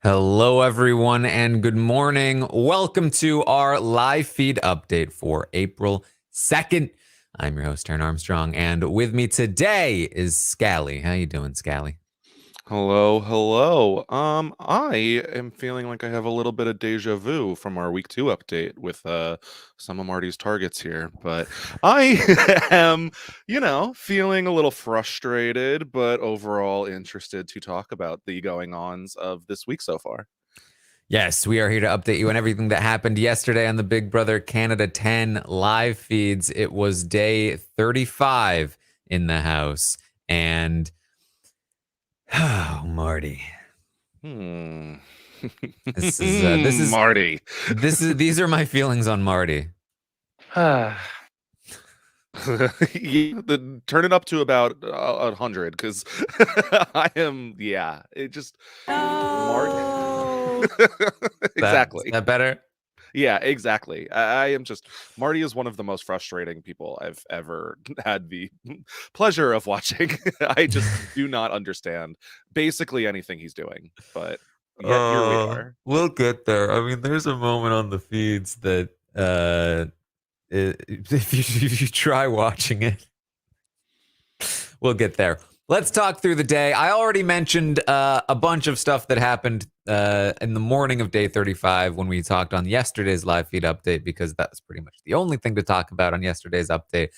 Hello, everyone, and good morning. Welcome to our live feed update for April 2nd. I'm your host, Taran Armstrong, and with me today is Scally. How you doing, Scally? Hello, hello. I am feeling like I have a little bit of deja vu from our week 2 update with some of Marty's targets here, but I am, feeling a little frustrated, but overall interested to talk about the going-ons of this week so far. Yes, we are here to update you on everything that happened yesterday on the Big Brother Canada 10 live feeds. It was day 35 in the house, and oh, Marty. Hmm. This is uh, this is Marty. these are my feelings on Marty. Yeah, turn it up to about 100 because I am, yeah, it just Mark. No. Is Exactly. that better? Yeah, exactly. I am just Marty is one of the most frustrating people I've ever had the pleasure of watching. I just do not understand basically anything he's doing, but yet here we are. We'll get there. I mean, there's a moment on the feeds that if you try watching it, we'll get there. Let's talk through the day. I already mentioned a bunch of stuff that happened in the morning of day 35 when we talked on yesterday's live feed update, because that's pretty much the only thing to talk about on yesterday's update.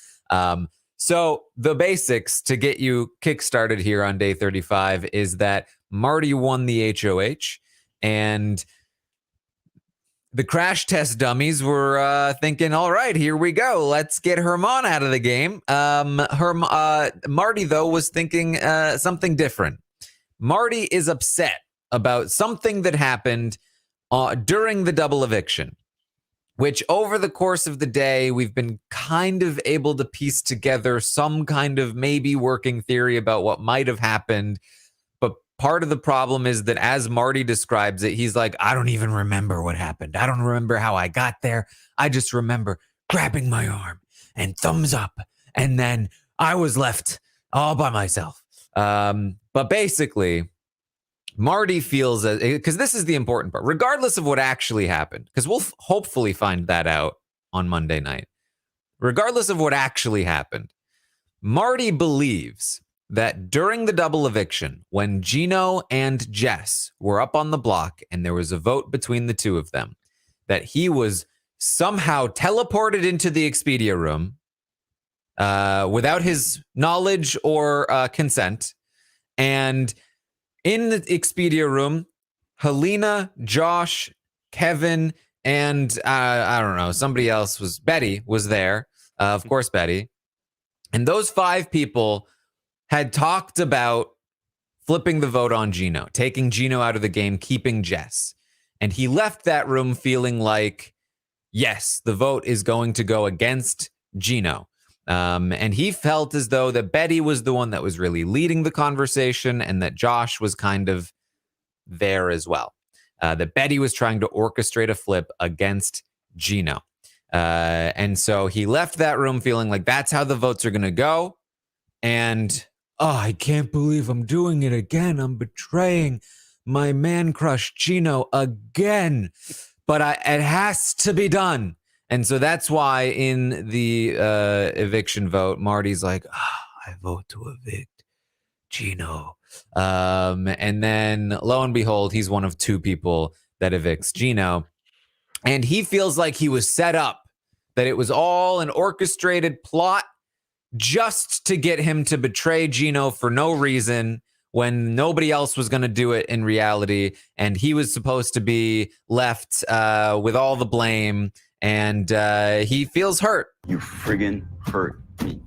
So the basics to get you kickstarted here on day 35 is that Marty won the HOH, and the crash test dummies were thinking, all right, here we go. Let's get Herman out of the game. Marty, though, was thinking something different. Marty is upset about something that happened during the double eviction, which over the course of the day, we've been kind of able to piece together some kind of maybe working theory about what might have happened. But part of the problem is that as Marty describes it, he's like, I don't even remember what happened. I don't remember how I got there. I just remember grabbing my arm and thumbs up. And then I was left all by myself. But basically, Marty feels, because this is the important part, regardless of what actually happened, because we'll hopefully find that out on Monday night. Regardless of what actually happened, Marty believes that during the double eviction, when Gino and Jess were up on the block and there was a vote between the two of them, that he was somehow teleported into the Expedia room without his knowledge or consent. And in the Expedia room, Helena, Josh, Kevin, and I don't know, somebody else Betty was there. Of course, Betty. And those 5 people had talked about flipping the vote on Gino, taking Gino out of the game, keeping Jess. And he left that room feeling like, yes, the vote is going to go against Gino. And he felt as though that Betty was the one that was really leading the conversation and that Josh was kind of there as well. That Betty was trying to orchestrate a flip against Gino. And so he left that room feeling like that's how the votes are going to go. And, oh, I can't believe I'm doing it again. I'm betraying my man crush Gino again. But it has to be done. And so that's why in the eviction vote, Marty's like, I vote to evict Gino. And then lo and behold, he's one of 2 people that evicts Gino. And he feels like he was set up, that it was all an orchestrated plot just to get him to betray Gino for no reason when nobody else was going to do it in reality. And he was supposed to be left with all the blame. And he feels hurt. You friggin' hurt me.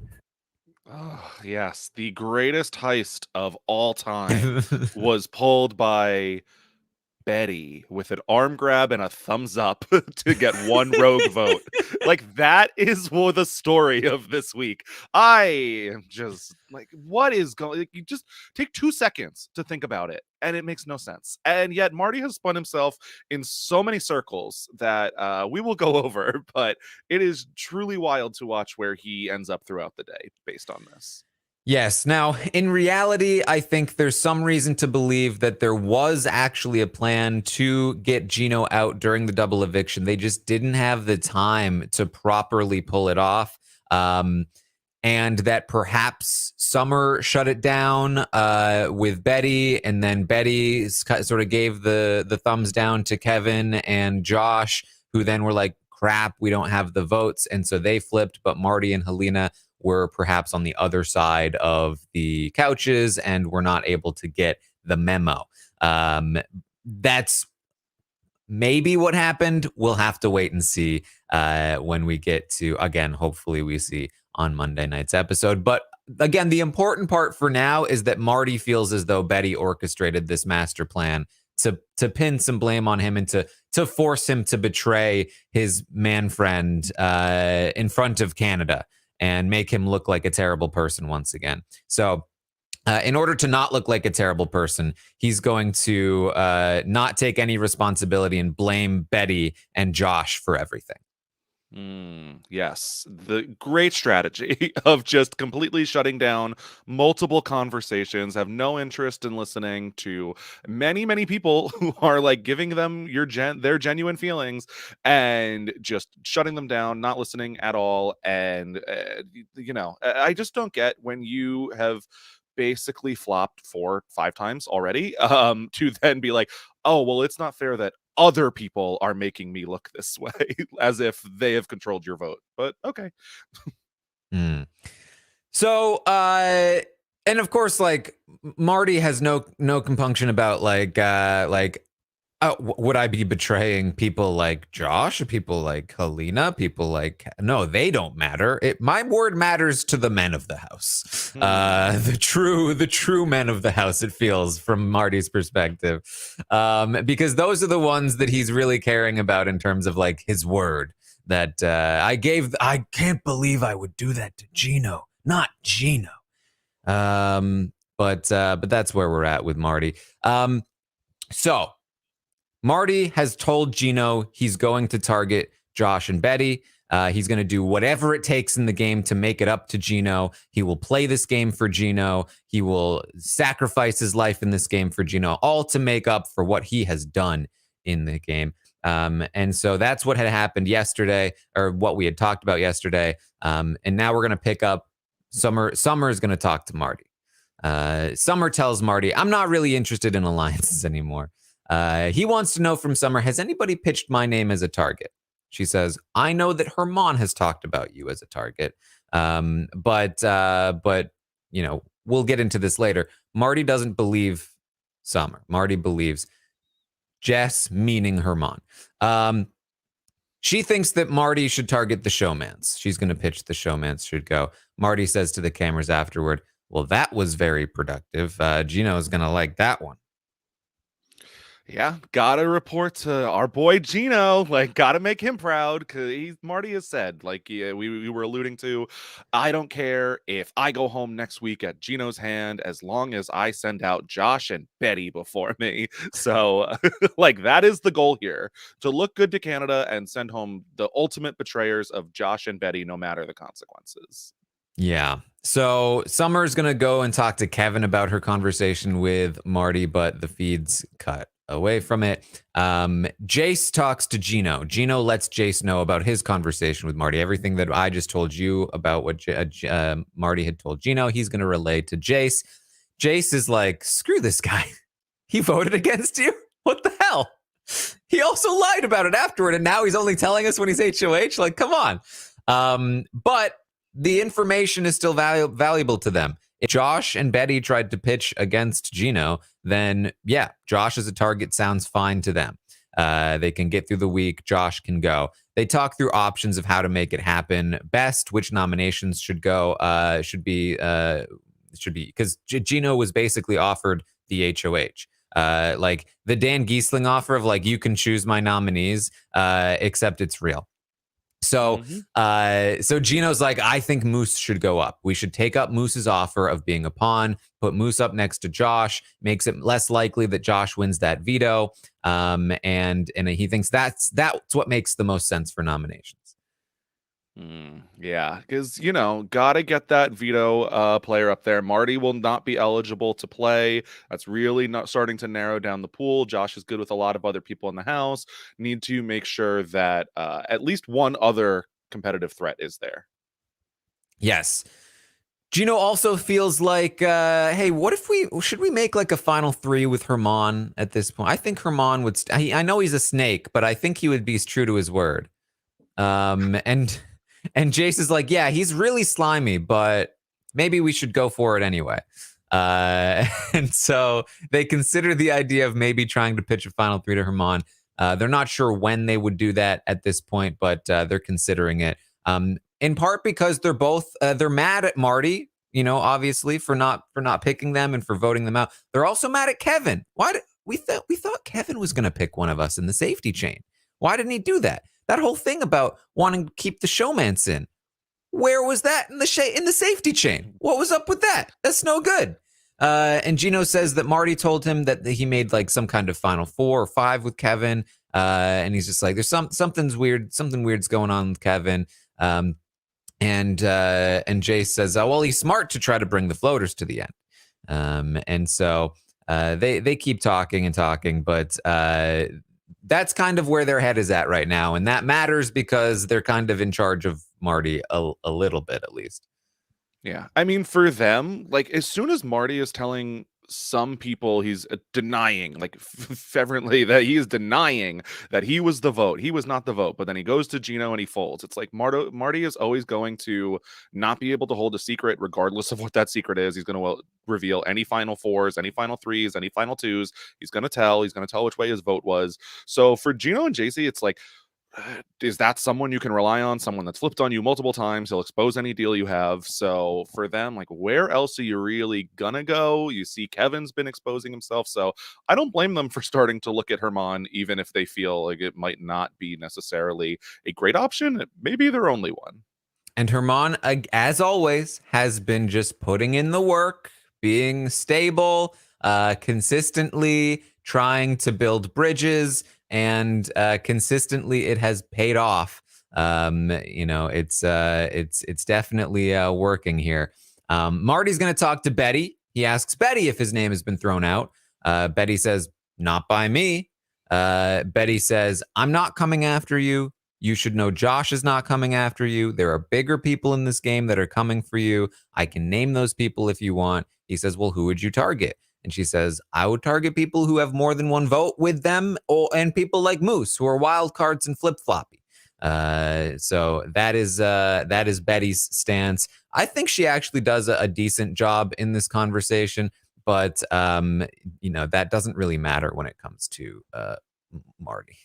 Oh, yes, the greatest heist of all time was pulled by Betty with an arm grab and a thumbs up to get one rogue vote. Like, that is the story of this week. I am just like, what is going? Like, you just take 2 seconds to think about it, and it makes no sense. And yet, Marty has spun himself in so many circles that we will go over. But it is truly wild to watch where he ends up throughout the day based on this. Yes. Now, in reality, I think there's some reason to believe that there was actually a plan to get Gino out during the double eviction. They just didn't have the time to properly pull it off. And that perhaps Summer shut it down with Betty, and then Betty sort of gave the thumbs down to Kevin and Josh, who then were like, crap, we don't have the votes. And so they flipped, but Marty and Helena were perhaps on the other side of the couches and were not able to get the memo. That's maybe what happened. We'll have to wait and see when we get to, again, hopefully we see on Monday night's episode. But again, the important part for now is that Marty feels as though Betty orchestrated this master plan to pin some blame on him and to force him to betray his man friend in front of Canada and make him look like a terrible person once again. So in order to not look like a terrible person, he's going to not take any responsibility and blame Betty and Josh for everything. Yes, the great strategy of just completely shutting down multiple conversations, have no interest in listening to many people who are like giving them their genuine feelings, and just shutting them down, not listening at all. And I just don't get when you have basically flopped 4-5 times already, to then be like, oh well, it's not fair that other people are making me look this way, as if they have controlled your vote. But okay. So and of course, like, Marty has no compunction about would I be betraying people like Josh, people like Helena, people like, no, they don't matter. My word matters to the men of the house. The true men of the house, it feels, from Marty's perspective. Because those are the ones that he's really caring about in terms of like his word that I can't believe I would do that to Gino, not Gino. But that's where we're at with Marty. So Marty has told Gino he's going to target Josh and Betty. He's going to do whatever it takes in the game to make it up to Gino. He will play this game for Gino. He will sacrifice his life in this game for Gino, all to make up for what he has done in the game. And so that's what had happened yesterday, or what we had talked about yesterday. And now we're going to pick up Summer. Summer is going to talk to Marty. Summer tells Marty, I'm not really interested in alliances anymore. He wants to know from Summer, has anybody pitched my name as a target? She says, I know that Herman has talked about you as a target. But we'll get into this later. Marty doesn't believe Summer. Marty believes Jess, meaning Herman. She thinks that Marty should target the showmans. She's going to pitch the showmans should go. Marty says to the cameras afterward, well, that was very productive. Gino is going to like that one. Yeah, gotta report to our boy Gino. Like, gotta make him proud, because Marty has said, like, we were alluding to, I don't care if I go home next week at Gino's hand as long as I send out Josh and Betty before me. So, like, that is the goal here, to look good to Canada and send home the ultimate betrayers of Josh and Betty, no matter the consequences. Yeah. So Summer's going to go and talk to Kevin about her conversation with Marty, but the feed's cut away from it. Jace talks to Gino. Gino lets Jace know about his conversation with Marty. Everything that I just told you about what Marty had told Gino, he's going to relay to Jace. Jace is like, screw this guy. He voted against you? What the hell? He also lied about it afterward, and now he's only telling us when he's HOH? Like, come on. But the information is still valuable to them. If Josh and Betty tried to pitch against Gino, then yeah, Josh as a target sounds fine to them. They can get through the week. Josh can go. They talk through options of how to make it happen best, which nominations should go, should be because Gino was basically offered the HOH. Like the Dan Giesling offer of like, you can choose my nominees, except it's real. So, so Gino's like, I think Moose should go up. We should take up Moose's offer of being a pawn, put Moose up next to Josh, makes it less likely that Josh wins that veto. And he thinks that's what makes the most sense for nominations. Yeah, because, gotta get that veto player up there. Marty will not be eligible to play. That's really not starting to narrow down the pool. Josh is good with a lot of other people in the house. Need to make sure that at least one other competitive threat is there. Yes. Gino also feels like, hey, should we make like a final three with Herman at this point? I think Herman would, I know he's a snake, but I think he would be true to his word. And Jace is like, yeah, he's really slimy, but maybe we should go for it anyway. And so they consider the idea of maybe trying to pitch a final three to Herman. They're not sure when they would do that at this point, but they're considering it. In part because they're mad at Marty, obviously for not picking them and for voting them out. They're also mad at Kevin. We thought Kevin was going to pick one of us in the safety chain. Why didn't he do that? That whole thing about wanting to keep the showmance in. Where was that in the safety chain? What was up with that? That's no good. And Gino says that Marty told him that he made like some kind of final 4 or 5 with Kevin. And he's just like, there's something weird's going on with Kevin. And Jace says, oh, well, he's smart to try to bring the floaters to the end. And so they keep talking, but that's kind of where their head is at right now. And that matters because they're kind of in charge of Marty a little bit, at least. Yeah. I mean, for them, like, as soon as Marty is telling some people he's denying, like, fervently that he is denying that he was the vote. He was not the vote. But then he goes to Gino and he folds. It's like Marty is always going to not be able to hold a secret, regardless of what that secret is. He's going to reveal any final 4s, any final 3s, any final 2s. He's going to tell which way his vote was. So for Gino and JC, it's like, is that someone you can rely on? Someone that's flipped on you multiple times. He'll expose any deal you have. So for them, like, where else are you really gonna go? You see Kevin's been exposing himself. So I don't blame them for starting to look at Herman, even if they feel like it might not be necessarily a great option. Maybe their only one. And Herman, as always, has been just putting in the work, being stable, consistently trying to build bridges, and consistently it has paid off. It's definitely working here. Marty's going to talk to Betty. He asks Betty if his name has been thrown out. Betty says, not by me. Betty says, I'm not coming after you. You should know Josh is not coming after you. There are bigger people in this game that are coming for you. I can name those people if you want. He says, well, who would you target? And she says, I would target people who have more than one vote with them, and people like Moose, who are wild cards and flip-floppy. So that is Betty's stance. I think she actually does a decent job in this conversation, but that doesn't really matter when it comes to Marty.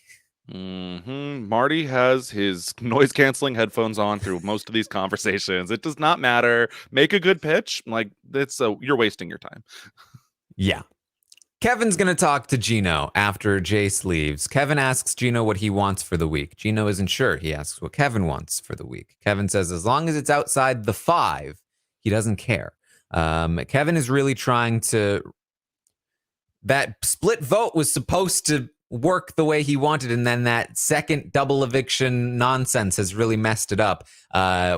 Marty has his noise canceling headphones on through most of these conversations. It does not matter. Make a good pitch. Like, you're wasting your time. Yeah. Kevin's going to talk to Gino after Jace leaves. Kevin asks Gino what he wants for the week. Gino isn't sure. He asks what Kevin wants for the week. Kevin says as long as it's outside the 5, he doesn't care. Kevin is really trying to... That split vote was supposed to work the way he wanted, and then that second double eviction nonsense has really messed it up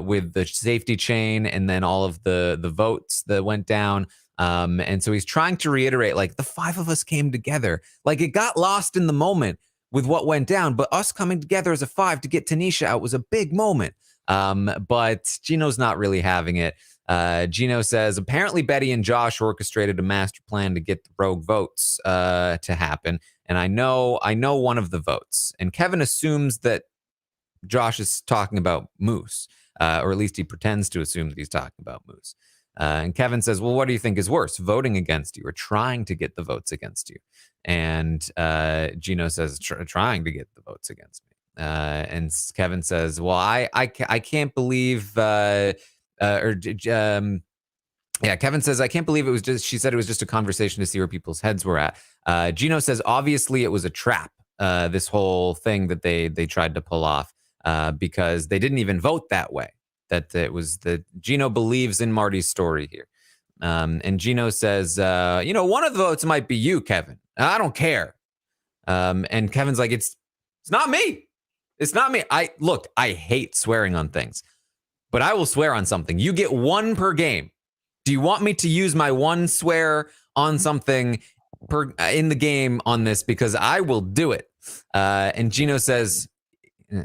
with the safety chain and then all of the votes that went down. And so he's trying to reiterate, like, the 5 of us came together. Like, it got lost in the moment with what went down, but us coming together as a 5 to get Tanisha out was a big moment. But Gino's not really having it. Gino says, apparently Betty and Josh orchestrated a master plan to get the rogue votes to happen. And I know one of the votes. And Kevin assumes that Josh is talking about Moose, or at least he pretends to assume that he's talking about Moose. And Kevin says, well, what do you think is worse, voting against you or trying to get the votes against you? And Gino says, trying to get the votes against me. And Kevin says, well, I can't believe... Kevin says, I can't believe it was just, she said it was just a conversation to see where people's heads were at. Gino says, obviously it was a trap, this whole thing that they tried to pull off, because they didn't even vote that way. That it was that Gino believes in Marty's story here. And Gino says, one of the votes might be you, Kevin. I don't care. And Kevin's like, it's not me. It's not me. I hate swearing on things, but I will swear on something. You get one per game. Do you want me to use my one swear on something in the game on this? Because I will do it. And Gino says,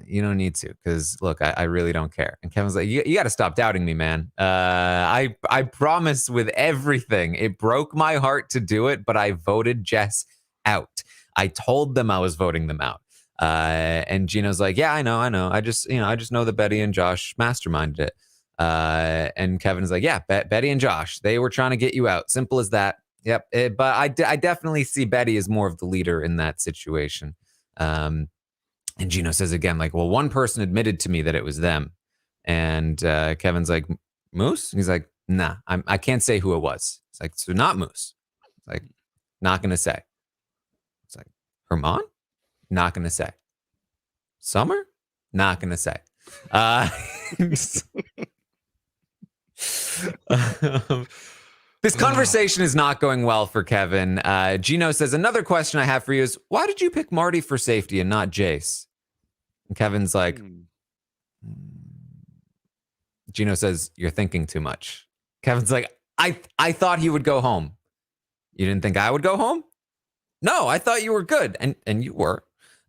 you don't need to, because look, I really don't care. And Kevin's like, you got to stop doubting me, man. I promise with everything. It broke my heart to do it, but I voted Jess out. I told them I was voting them out. And Gino's like, yeah, I know. I just know that Betty and Josh masterminded it. And Kevin's like, yeah, Betty and Josh, they were trying to get you out. Simple as that. Yep. But I definitely see Betty as more of the leader in that situation. And Gino says again, like, well, one person admitted to me that it was them. And Kevin's like, Moose? And he's like, nah, I can't say who it was. It's like, so not Moose. It's like, not going to say. It's like, Herman? Not going to say. Summer? Not going to say. This conversation is not going well for Kevin. Gino says, another question I have for you is, why did you pick Marty for safety and not Jace? And Kevin's like, Gino says, you're thinking too much. Kevin's like, I thought he would go home. You didn't think I would go home? No, I thought you were good. And you were.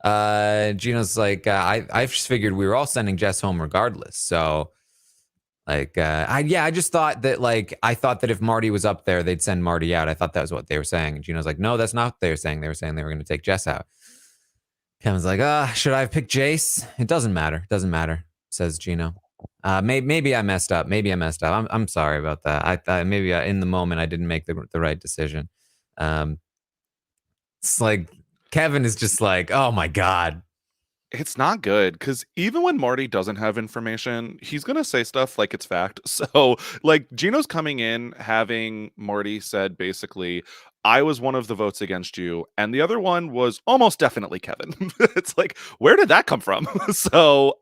Gino's like, I just figured we were all sending Jess home regardless. So like, I just thought that, like, I thought that if Marty was up there, they'd send Marty out. I thought that was what they were saying. And Gino's like, no, that's not what they were saying. They were saying they were going to take Jess out. Kevin's like, should I have picked Jace? It doesn't matter. Doesn't matter, says Gino. Maybe I messed up. I'm sorry about that. I maybe in the moment I didn't make the right decision. It's like Kevin is just like, oh my God. It's not good, because even when Marty doesn't have information, he's going to say stuff like it's fact. So, like, Gino's coming in having Marty said, basically, I was one of the votes against you, and the other one was almost definitely Kevin. It's like, where did that come from? So,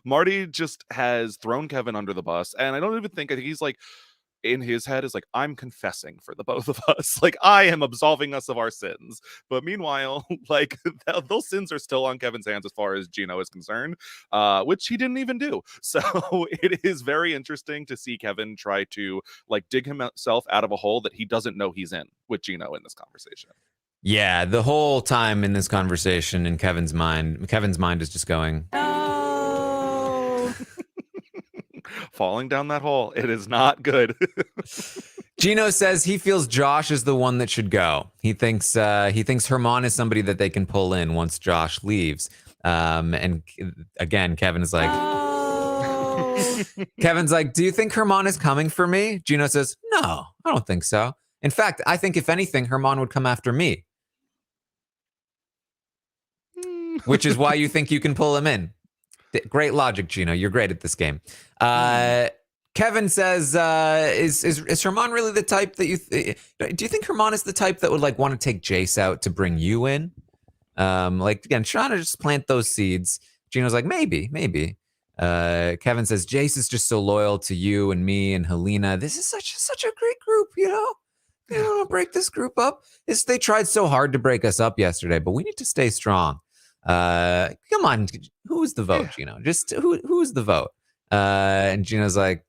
Marty just has thrown Kevin under the bus, and I think he's like, in his head is like, I'm confessing for the both of us. Like, I am absolving us of our sins. But meanwhile, like, those sins are still on Kevin's hands as far as Gino is concerned, which he didn't even do. So it is very interesting to see Kevin try to, like, dig himself out of a hole that he doesn't know he's in with Gino in this conversation. Yeah, the whole time in this conversation in Kevin's mind is just going, no. Falling down that hole. It is not good. Gino says he feels Josh is the one that should go. He thinks Herman is somebody that they can pull in once Josh leaves. And again, Kevin is like, oh. Kevin's like, do you think Herman is coming for me? Gino says, no, I don't think so. In fact, I think if anything, Herman would come after me. Which is why you think you can pull him in. Great logic, Gino. You're great at this game. Kevin says, is Herman really the type that do you think Herman is the type that would, like, want to take Jace out to bring you in? Like, again, trying to just plant those seeds. Gino's like, maybe. Kevin says, Jace is just so loyal to you and me and Helena. This is such a great group, you know? They don't want to break this group up. They tried so hard to break us up yesterday, but we need to stay strong. Come on, who was the vote, Gino? Just who was the vote? And Gino's like,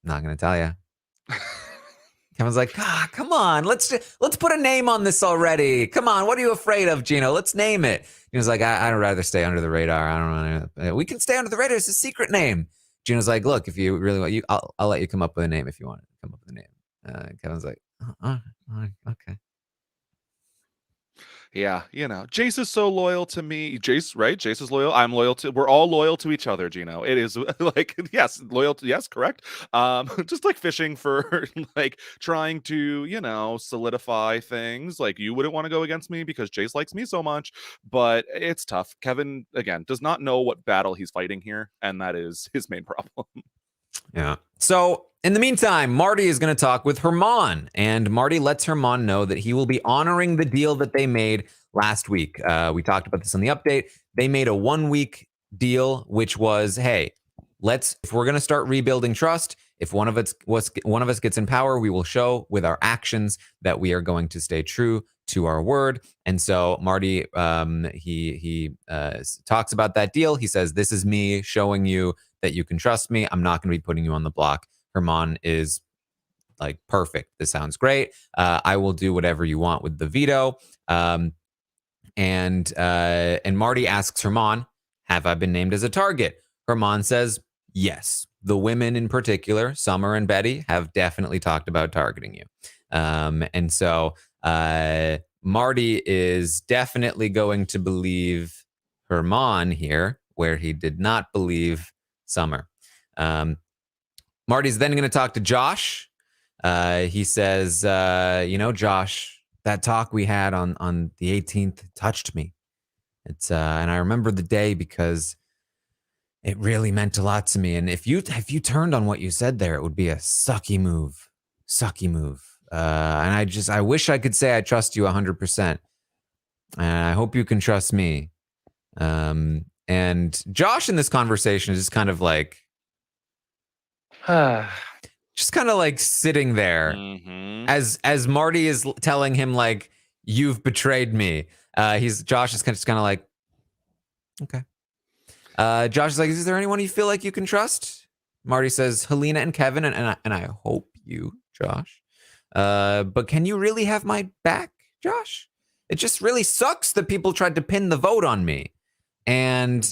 not gonna tell you. Kevin's like, come on, let's put a name on this already. Come on, what are you afraid of, Gino? Let's name it. Gino's like, I'd rather stay under the radar. I don't know. We can stay under the radar. It's a secret name. Gino's like, look, if you really want, I'll let you come up with a name if you want to come up with a name. Kevin's like, okay. Yeah, you know, Jace is so loyal to me. Jace, right? Jace is loyal. I'm loyal to. We're all loyal to each other, Gino. It is like, yes, loyal to, yes, correct. Just like fishing for, like, trying to, you know, solidify things. Like, you wouldn't want to go against me because Jace likes me so much, but it's tough. Kevin, again, does not know what battle he's fighting here, and that is his main problem. Yeah. So in the meantime, Marty is going to talk with Herman, and Marty lets Herman know that he will be honoring the deal that they made last week. We talked about this on the update. They made a 1-week deal, which was, hey, if we're going to start rebuilding trust, if one of us gets in power, we will show with our actions that we are going to stay true to our word. And so Marty, he talks about that deal. He says, this is me showing you that you can trust me. I'm not going to be putting you on the block. Herman is like, perfect. This sounds great. I will do whatever you want with the veto. And Marty asks Herman, have I been named as a target? Herman says, yes. The women in particular, Summer and Betty, have definitely talked about targeting you. And so Marty is definitely going to believe Herman here, where he did not believe Summer. Marty's then going to talk to Josh. He says, Josh, that talk we had on the 18th touched me. And I remember the day because it really meant a lot to me. And if you turned on what you said there, it would be a sucky move. And I wish I could say I trust you 100%. And I hope you can trust me. And Josh in this conversation is just kind of like, sitting there as Marty is telling him like, you've betrayed me. Josh is just kind of like, okay. Josh is like, is there anyone you feel like you can trust? Marty says, Helena and Kevin, and I hope you, Josh. But can you really have my back, Josh? It just really sucks that people tried to pin the vote on me. And,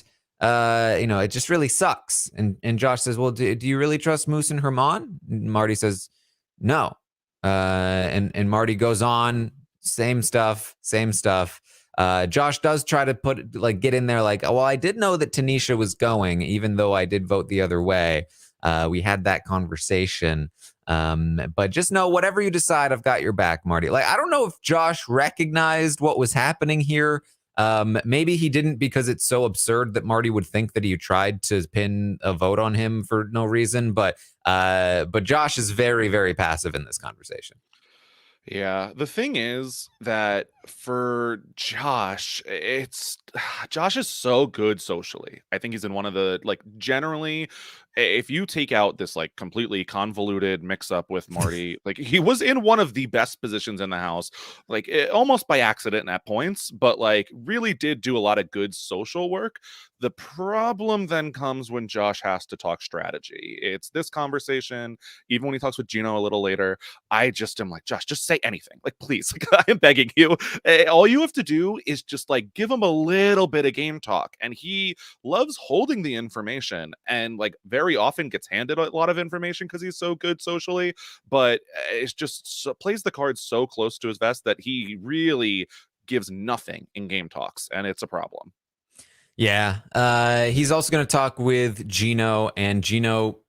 it just really sucks. And Josh says, well, do you really trust Moose and Herman? And Marty says, no. And Marty goes on, same stuff. Josh does try to get in there like, oh, well, I did know that Tanisha was going, even though I did vote the other way. We had that conversation. But just know, whatever you decide, I've got your back, Marty. Like, I don't know if Josh recognized what was happening here. Maybe he didn't, because it's so absurd that Marty would think that he tried to pin a vote on him for no reason. But Josh is very, very passive in this conversation. Yeah, the thing is that for Josh, Josh is so good socially. I think he's in one of the, generally, if you take out this completely convoluted mix up with Marty, he was in one of the best positions in the house, almost by accident at points, but really did do a lot of good social work. The problem then comes when Josh has to talk strategy. It's this conversation, even when he talks with Gino a little later, I just am like, Josh, just say anything. Please, I am begging you. All you have to do is just give him a little bit of game talk. And he loves holding the information and very often gets handed a lot of information because he's so good socially. But it's just plays the cards so close to his vest that he really gives nothing in game talks. And it's a problem. Yeah. He's also going to talk with Gino, and Gino,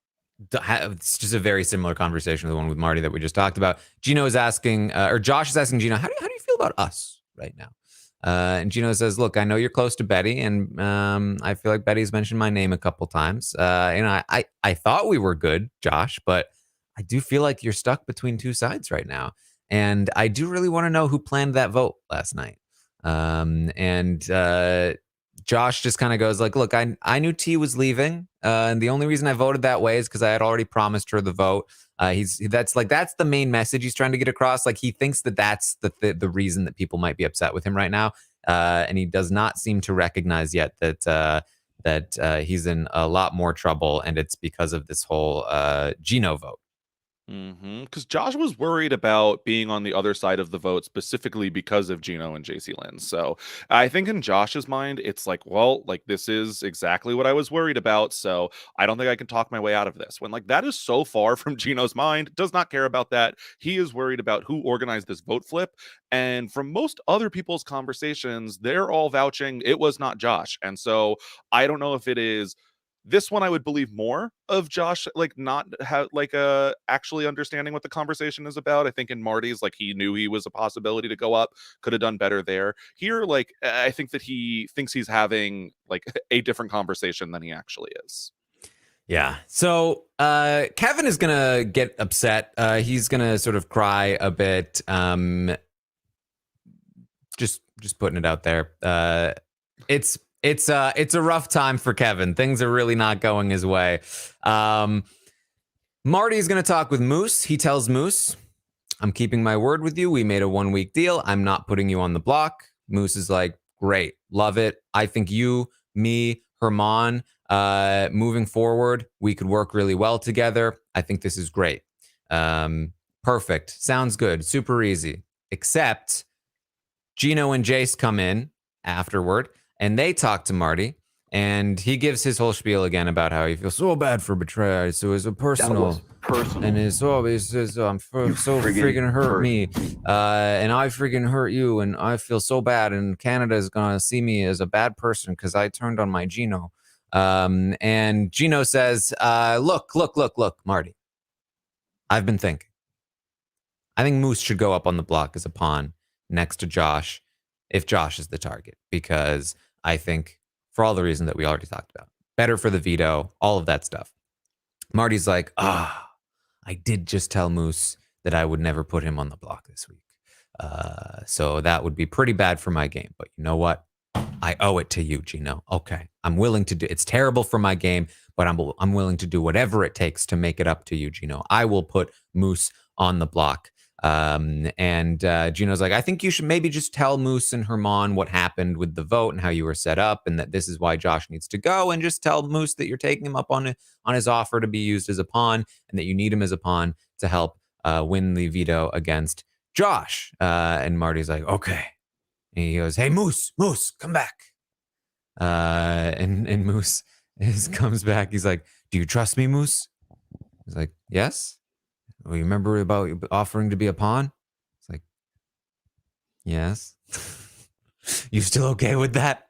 it's just a very similar conversation to the one with Marty that we just talked about. Gino is asking, or Josh is asking Gino, how do you feel about us right now? And Gino says, look, I know you're close to Betty, and I feel like Betty's mentioned my name a couple times. I thought we were good, Josh, but I do feel like you're stuck between two sides right now. And I do really want to know who planned that vote last night. Josh just kind of goes like, look, I knew T was leaving. And the only reason I voted that way is because I had already promised her the vote. That's the main message he's trying to get across. Like, he thinks that that's the reason that people might be upset with him right now. And he does not seem to recognize yet that he's in a lot more trouble. And it's because of this whole Gino vote. Because Josh was worried about being on the other side of the vote specifically because of Gino and JC Lynn. So I think in Josh's mind, it's this is exactly what I was worried about. So I don't think I can talk my way out of this. When that is so far from Gino's mind, does not care about that. He is worried about who organized this vote flip. And from most other people's conversations, they're all vouching it was not Josh. And so I don't know if it is. This one I would believe more of Josh, not actually understanding what the conversation is about. I think in Marty's, he knew he was a possibility to go up, could have done better there. Here, I think that he thinks he's having a different conversation than he actually is. Yeah. So Kevin is gonna get upset. He's gonna sort of cry a bit. Just putting it out there. It's It's a rough time for Kevin. Things are really not going his way. Marty's going to talk with Moose. He tells Moose, I'm keeping my word with you. We made a 1-week deal. I'm not putting you on the block. Moose is like, great. Love it. I think you, me, Herman, moving forward, we could work really well together. I think this is great. Perfect. Sounds good. Super easy. Except Gino and Jace come in afterward and they talk to Marty. And he gives his whole spiel again about how he feels so bad for betrayal. So it's a personal. That was personal. And it's always so friggin' hurt me. And I friggin' hurt you. And I feel so bad. And Canada is going to see me as a bad person because I turned on my Gino. And Gino says, look, Marty. I've been thinking. I think Moose should go up on the block as a pawn next to Josh if Josh is the target. Because I think, for all the reasons that we already talked about, better for the veto, all of that stuff. Marty's like, I did just tell Moose that I would never put him on the block this week. So that would be pretty bad for my game. But you know what? I owe it to you, Gino. Okay. I'm willing to do it's terrible for my game, but I'm willing to do whatever it takes to make it up to you, Gino. I will put Moose on the block. And Gino's like, I think you should maybe just tell Moose and Herman what happened with the vote and how you were set up and that this is why Josh needs to go, and just tell Moose that you're taking him up on his offer to be used as a pawn and that you need him as a pawn to help win the veto against Josh. And Marty's like, okay. And he goes, hey, Moose, come back. And Moose comes back. He's like, do you trust me, Moose? He's like, yes. Well, you remember about offering to be a pawn? It's like, yes. You still okay with that?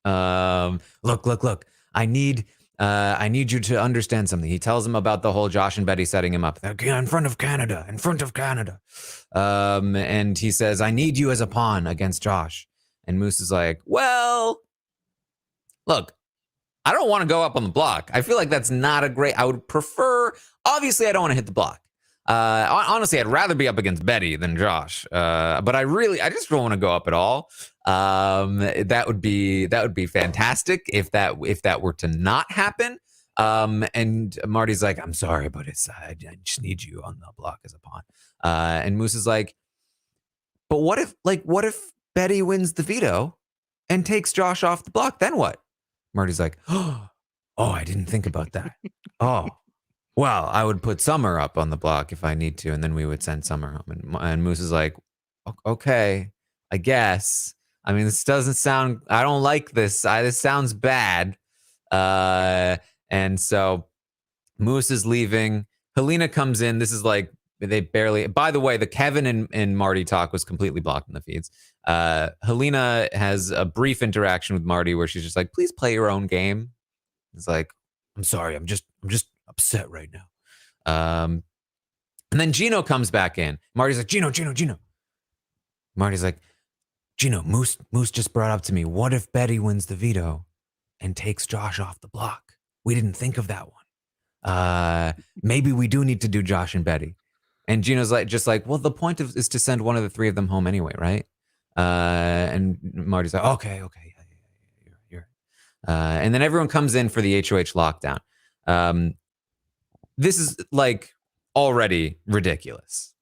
Look. I need you to understand something. He tells him about the whole Josh and Betty setting him up. In front of Canada. And he says, I need you as a pawn against Josh. And Moose is like, well, look, I don't want to go up on the block. I feel like that's not a great, I would prefer, obviously I don't want to hit the block. Honestly, I'd rather be up against Betty than Josh. But I just don't want to go up at all. That would be fantastic if that were to not happen. And Marty's like, I'm sorry, but I just need you on the block as a pawn. And Moose is like, but what if Betty wins the veto and takes Josh off the block? Then what? Marty's like, oh, I didn't think about that. Oh. Well, I would put Summer up on the block if I need to, and then we would send Summer home. And Moose is like, okay, I guess. I mean, this doesn't sound, I don't like this. This sounds bad. And so Moose is leaving. Helena comes in. This is like, they barely, by the way, the Kevin and Marty talk was completely blocked in the feeds. Helena has a brief interaction with Marty where she's just like, please play your own game. It's like, I'm sorry, I'm just upset right now. And then Gino comes back in. Marty's like, Gino. Marty's like, Gino, Moose just brought up to me, what if Betty wins the veto and takes Josh off the block? We didn't think of that one. Maybe we do need to do Josh and Betty. And Gino's like, well, the point is to send one of the three of them home anyway, right? And Marty's like, okay, yeah, you're right. And then everyone comes in for the HOH lockdown. This is like already ridiculous.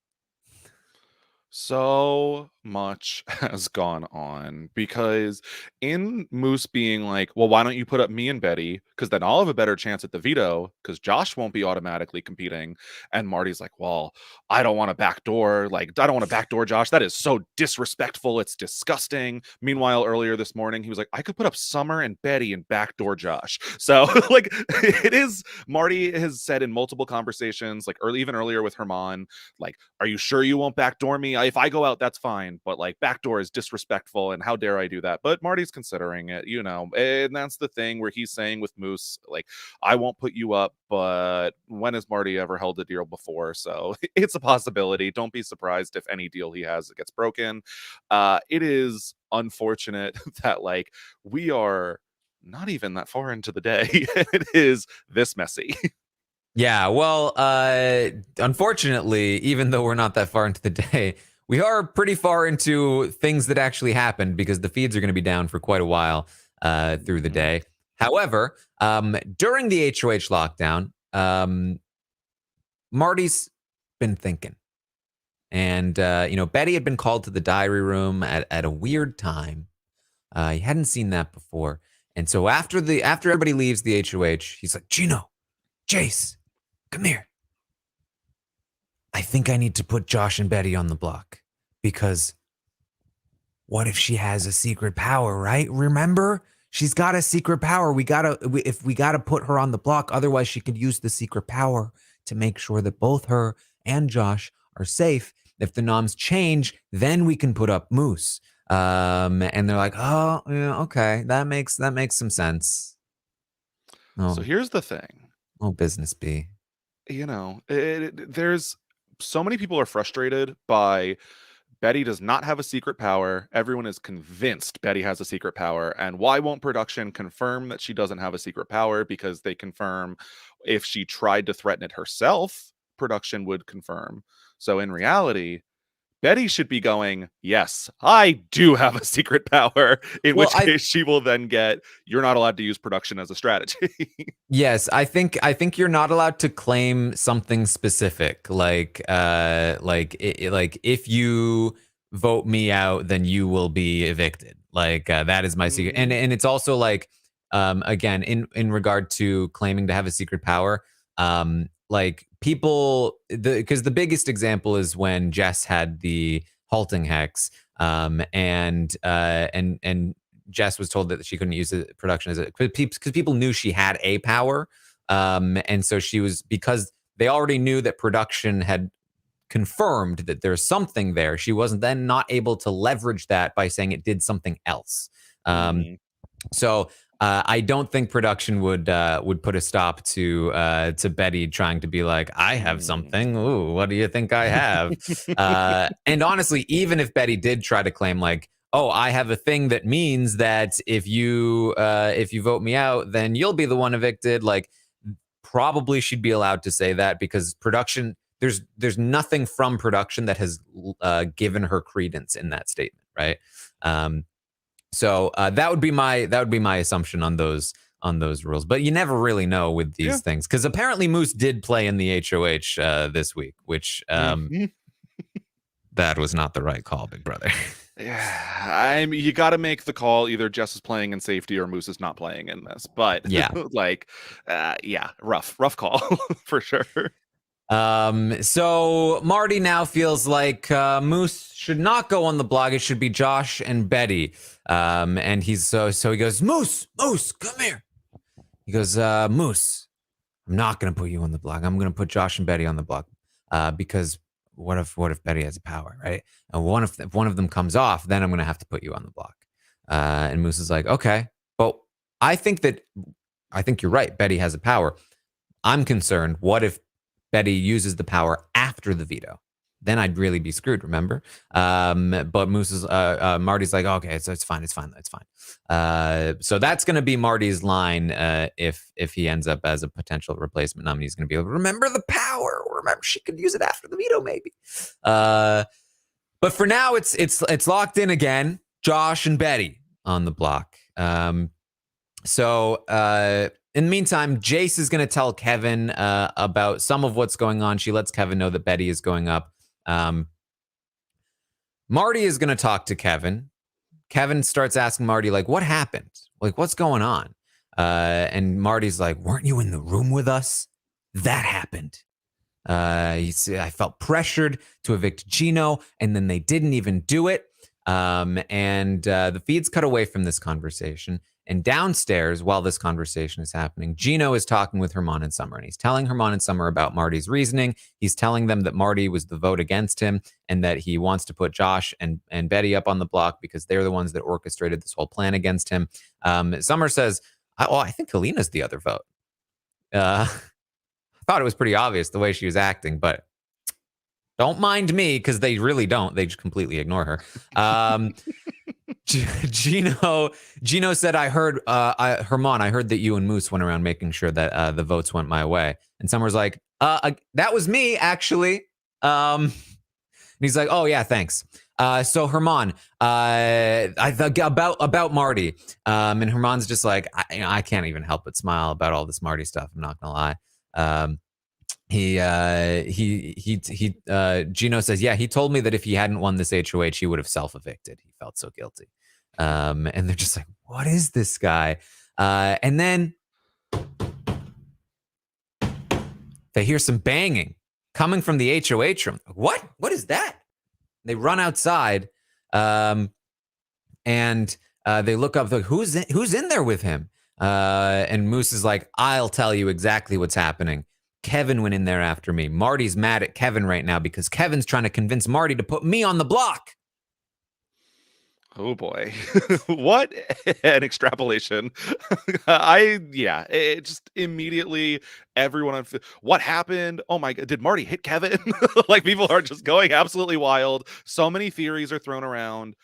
So much has gone on because in Moose being like, well, why don't you put up me and Betty? Because then I'll have a better chance at the veto because Josh won't be automatically competing. And Marty's like, well, I don't want to backdoor. Like, I don't want to backdoor Josh. That is so disrespectful. It's disgusting. Meanwhile, earlier this morning, he was like, I could put up Summer and Betty and backdoor Josh. So like it is, Marty has said in multiple conversations, like even earlier with Herman, like, are you sure you won't backdoor me? If I go out, that's fine. But like backdoor is disrespectful. And how dare I do that? But Marty's considering it, you know, and that's the thing where he's saying with Moose, like, I won't put you up, but when has Marty ever held a deal before? So it's a possibility. Don't be surprised if any deal he has gets broken. It is unfortunate that like we are not even that far into the day. It is this messy. Yeah, well, unfortunately, even though we're not that far into the day, we are pretty far into things that actually happened because the feeds are going to be down for quite a while. through the day. However, during the HOH lockdown, Marty's been thinking. And, Betty had been called to the diary room at a weird time. He hadn't seen that before. And so after everybody leaves the HOH, he's like, Gino, Jace, come here. I think I need to put Josh and Betty on the block because what if she has a secret power, right? Remember? She's got a secret power. We gotta put her on the block. Otherwise, she could use the secret power to make sure that both her and Josh are safe. If the noms change, then we can put up Moose. And they're like, oh, yeah, okay, that makes some sense. Oh, So here's the thing. Oh, business B. There's so many people are frustrated by Betty does not have a secret power. Everyone is convinced Betty has a secret power. And why won't production confirm that she doesn't have a secret power? Because they confirm if she tried to threaten it herself, production would confirm. So in reality, Betty should be going, yes, I do have a secret power, in which case she will then get, you're not allowed to use production as a strategy. Yes, I think you're not allowed to claim something specific, like if you vote me out, then you will be evicted. Like that is my secret, and it's also like again in regard to claiming to have a secret power, like people, because the biggest example is when Jess had the halting hex, and Jess was told that she couldn't use the production as a, because people knew she had a power, and so she was, because they already knew that production had confirmed that there's something there. She wasn't then not able to leverage that by saying it did something else. So I don't think production would put a stop to Betty trying to be like, I have something. Ooh, what do you think I have? And honestly, even if Betty did try to claim like, oh, I have a thing that means that if you vote me out, then you'll be the one evicted. Like, probably she'd be allowed to say that because production, there's nothing from production that has given her credence in that statement, right? So that would be my assumption on those rules. But you never really know with these things, because apparently Moose did play in the HOH this week, which that was not the right call, big brother. Yeah, you got to make the call. Either Jess is playing in safety or Moose is not playing in this. But yeah, rough call for sure. So Marty now feels like Moose should not go on the blog. It should be Josh and Betty. And he's so he goes, Moose, come here. He goes, Moose, I'm not gonna put you on the blog. I'm gonna put Josh and Betty on the blog. Because what if Betty has a power, right? And if one of them comes off, then I'm gonna have to put you on the block. And Moose is like, okay, but I think you're right. Betty has a power. I'm concerned. What if Betty uses the power after the veto? Then I'd really be screwed, remember? But Marty's like, okay, so it's fine. So that's going to be Marty's line if he ends up as a potential replacement nominee. He's going to be like, remember the power. Remember, she could use it after the veto, maybe. But for now, it's locked in again. Josh and Betty on the block. In the meantime, Jace is going to tell Kevin about some of what's going on. She lets Kevin know that Betty is going up. Marty is going to talk to Kevin. Kevin starts asking Marty, like, what happened? Like, what's going on? And Marty's like, weren't you in the room with us? That happened. He said, I felt pressured to evict Gino, and then they didn't even do it. And the feeds cut away from this conversation. And downstairs, while this conversation is happening, Gino is talking with Herman and Summer, and he's telling Herman and Summer about Marty's reasoning. He's telling them that Marty was the vote against him and that he wants to put Josh and Betty up on the block because they're the ones that orchestrated this whole plan against him. Summer says, I think Kalina's the other vote. I thought it was pretty obvious the way she was acting, but don't mind me because they really don't. They just completely ignore her. Gino said, I heard, Herman, I heard that you and Moose went around making sure that the votes went my way. And Summer's like, that was me, actually. he's like, oh yeah, thanks. So Herman, I thought about Marty, and Herman's just like, I can't even help but smile about all this Marty stuff. I'm not gonna lie. Gino says, yeah, he told me that if he hadn't won this HOH, he would have self-evicted. He felt so guilty. And they're just like, what is this guy? And then they hear some banging coming from the HOH room. What? What is that? They run outside, and they look up. Like, who's in there with him? And Moose is like, I'll tell you exactly what's happening. Kevin went in there after me. Marty's mad at Kevin right now because Kevin's trying to convince Marty to put me on the block. Oh boy. What an extrapolation. It just immediately everyone on what happened? Oh my god, did Marty hit Kevin? Like, people are just going absolutely wild. So many theories are thrown around.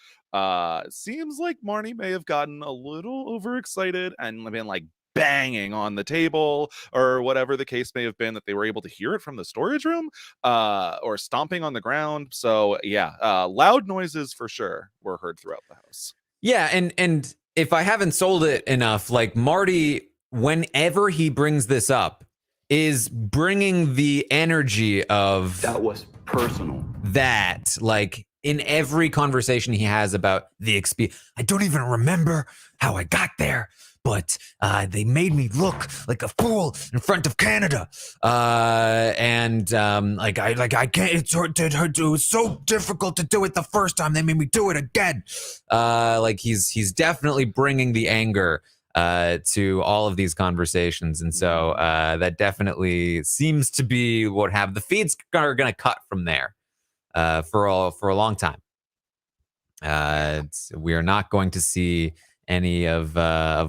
Seems like Marty may have gotten a little overexcited and been like banging on the table or whatever the case may have been, that they were able to hear it from the storage room, or stomping on the ground. So loud noises for sure were heard throughout the house. Yeah, and if I haven't sold it enough, like, Marty, whenever he brings this up, is bringing the energy of That was personal. that, like, in every conversation he has about the experience. I don't even remember how I got there, but they made me look like a fool in front of Canada. I can't. It was so difficult to do it the first time. They made me do it again. Like, he's definitely bringing the anger to all of these conversations, and so that definitely seems to be what the feeds are going to cut from there for a long time. We are not going to see any of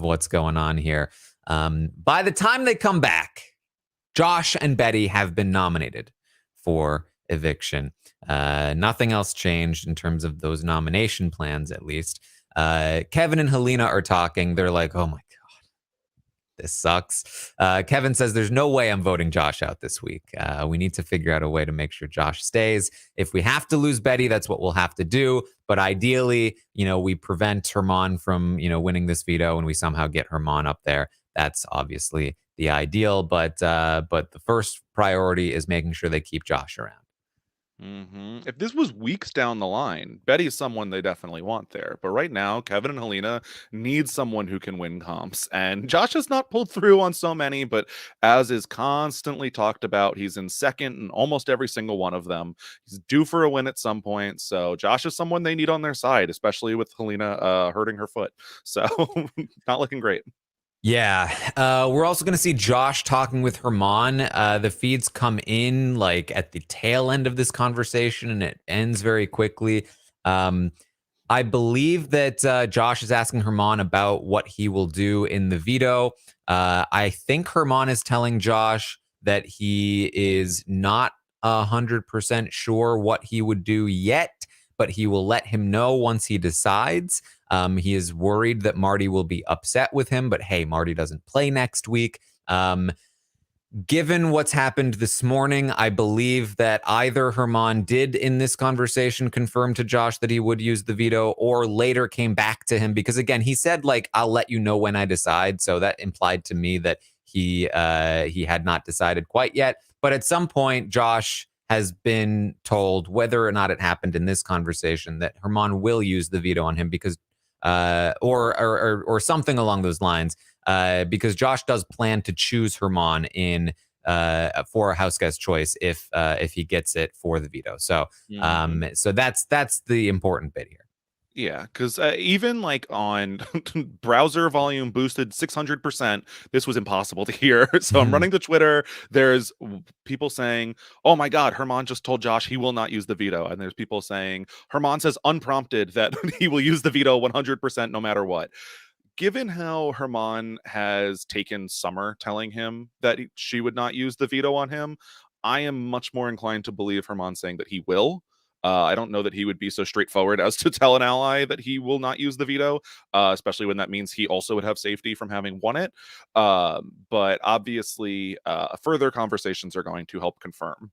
what's going on here. By the time they come back, Josh and Betty have been nominated for eviction. Nothing else changed in terms of those nomination plans, at least. Kevin and Helena are talking. They're like, oh my God, this sucks. Kevin says, there's no way I'm voting Josh out this week. We need to figure out a way to make sure Josh stays. If we have to lose Betty, that's what we'll have to do. But ideally, we prevent Herman from, winning this veto, and we somehow get Herman up there. That's obviously the ideal. But the first priority is making sure they keep Josh around. If this was weeks down the line, Betty's someone they definitely want there. But right now, Kevin and Helena need someone who can win comps. And Josh has not pulled through on so many, but as is constantly talked about, he's in second in almost every single one of them. He's due for a win at some point. So Josh is someone they need on their side, especially with Helena hurting her foot. So not looking great. Yeah. We're also going to see Josh talking with Herman. The feeds come in like at the tail end of this conversation, and it ends very quickly. I believe that Josh is asking Herman about what he will do in the veto. I think Herman is telling Josh that he is not 100% sure what he would do yet, but he will let him know once he decides. He is worried that Marty will be upset with him, but hey, Marty doesn't play next week. Given what's happened this morning, I believe that either Herman did in this conversation confirm to Josh that he would use the veto, or later came back to him, because again, he said, like, I'll let you know when I decide. So that implied to me that he had not decided quite yet. But at some point, Josh has been told, whether or not it happened in this conversation, that Herman will use the veto on him because or something along those lines, because Josh does plan to choose Herman in for a house guest choice if he gets it for the veto. So so that's the important bit here. Yeah, because even like on browser volume boosted 600%, this was impossible to hear. So I'm running to Twitter. There's people saying, oh my God, Herman just told Josh he will not use the veto. And there's people saying, Herman says unprompted that he will use the veto 100% no matter what. Given how Herman has taken Summer telling him that she would not use the veto on him, I am much more inclined to believe Herman saying that he will. I don't know that he would be so straightforward as to tell an ally that he will not use the veto, especially when that means he also would have safety from having won it. But obviously, further conversations are going to help confirm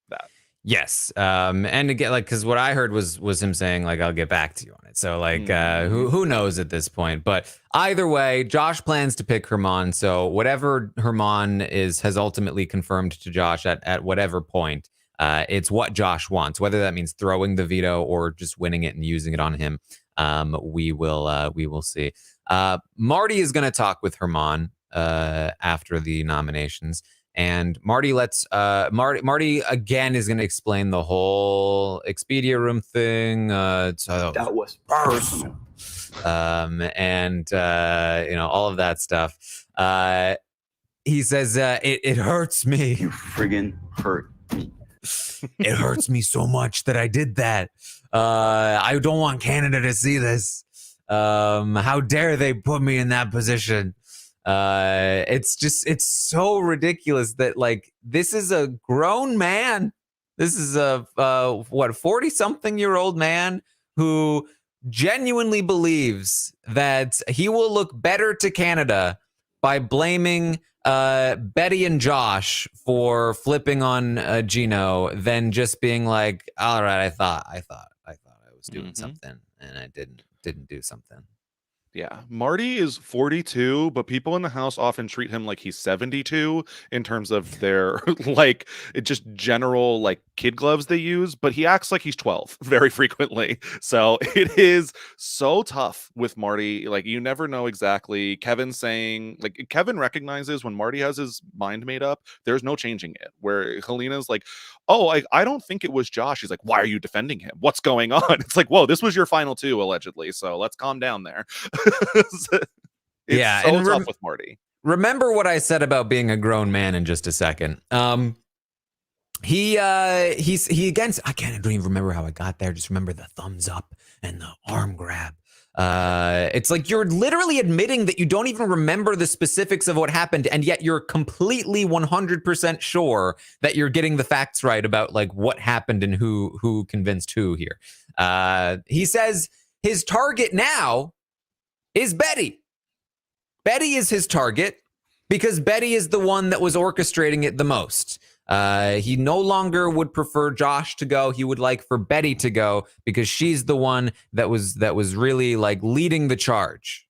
that. Yes. And again, like, because what I heard was him saying, like, I'll get back to you on it. So, like, who knows at this point? But either way, Josh plans to pick Herman. So whatever Herman has ultimately confirmed to Josh at whatever point, it's what Josh wants. Whether that means throwing the veto or just winning it and using it on him, we will see. Marty is going to talk with Herman after the nominations. And Marty Marty again is going to explain the whole Expedia room thing. That was personal. And all of that stuff. He says it hurts me. You friggin' hurt me. It hurts me so much that I did that. I don't want Canada to see this. How dare they put me in that position? It's so ridiculous that, like, this is a grown man. This is a 40-something-year-old man who genuinely believes that he will look better to Canada by blaming Betty and Josh for flipping on Gino than just being like, all right, I thought I was doing something and I didn't do something. Yeah, Marty is 42, but people in the house often treat him like he's 72 in terms of their like just general like kid gloves they use, but he acts like he's 12 very frequently. So it is so tough with Marty. Like, you never know exactly. Kevin recognizes when Marty has his mind made up, there's no changing it. Where Helena's like, oh, I don't think it was Josh. He's like, why are you defending him? What's going on? It's like, whoa, this was your final two, allegedly. So let's calm down there. It's so tough with Marty. Remember what I said about being a grown man in just a second. He again, I don't even remember how I got there. Just remember the thumbs up and the arm grab. It's like you're literally admitting that you don't even remember the specifics of what happened, and yet you're completely 100% sure that you're getting the facts right about like what happened and who convinced who here. He says his target now is Betty. Betty is his target because Betty is the one that was orchestrating it the most. He no longer would prefer Josh to go. He would like for Betty to go because she's the one that was really like leading the charge.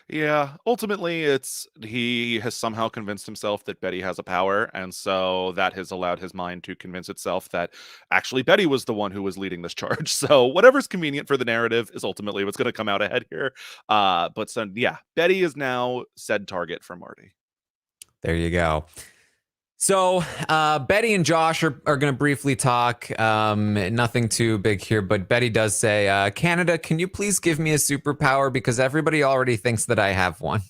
Yeah, ultimately he has somehow convinced himself that Betty has a power, and so that has allowed his mind to convince itself that actually Betty was the one who was leading this charge. So whatever's convenient for the narrative is ultimately what's going to come out ahead here. But so yeah, Betty is now said target for Marty. There you go. So Betty and Josh are going to briefly talk. Nothing too big here, but Betty does say, Canada, can you please give me a superpower? Because everybody already thinks that I have one.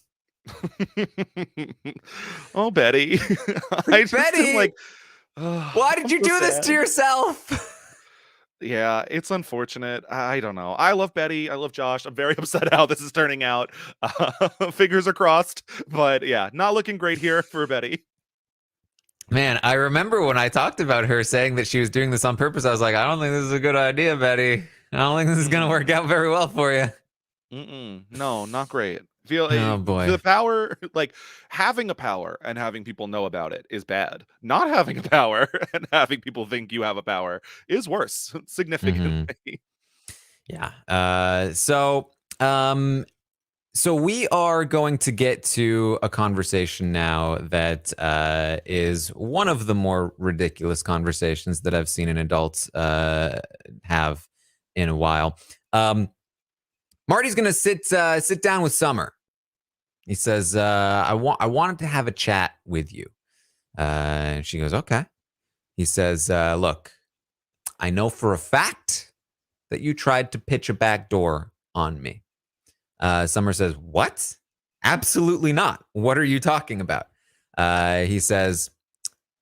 Oh, Betty. Betty, like, why did you do this to yourself? Yeah, it's unfortunate. I don't know. I love Betty. I love Josh. I'm very upset how this is turning out. Fingers are crossed. But yeah, not looking great here for Betty. Man, I remember when I talked about her saying that she was doing this on purpose. I was like, I don't think this is a good idea, Betty. I don't think this is going to work out very well for you. No, not great. Oh boy. The power, like having a power and having people know about it is bad. Not having a power and having people think you have a power is worse significantly. Yeah. So we are going to get to a conversation now that is one of the more ridiculous conversations that I've seen an adult have in a while. Marty's going to sit down with Summer. He says, I wanted to have a chat with you. And she goes, okay. He says, look, I know for a fact that you tried to pitch a backdoor on me. Summer says, what? Absolutely not. What are you talking about? He says,